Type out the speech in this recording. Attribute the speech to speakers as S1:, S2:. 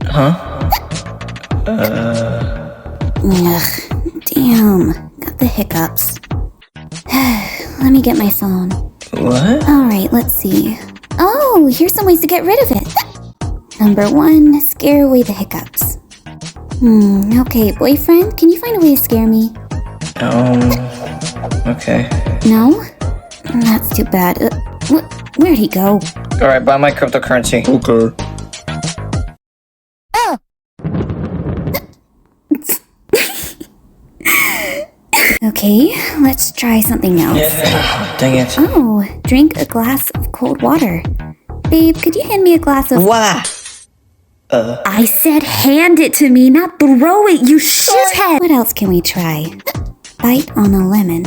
S1: Huh?
S2: Ugh, damn. Got the hiccups. Let me get my phone.
S1: What?
S2: Alright, let's see. Oh, here's some ways to get rid of it. Number 1, scare away the hiccups. Okay, boyfriend, can you find a way to scare me?
S1: Okay.
S2: No? That's too bad. Where'd he go?
S1: Alright, buy my cryptocurrency.
S3: Okay.
S2: Okay, let's try something else.
S1: Dang it.
S2: Oh, drink a glass of cold water. Babe, could you hand me a glass of...
S1: Voila!
S2: I said hand it to me, not throw it, you shithead! What else can we try? Bite on a lemon.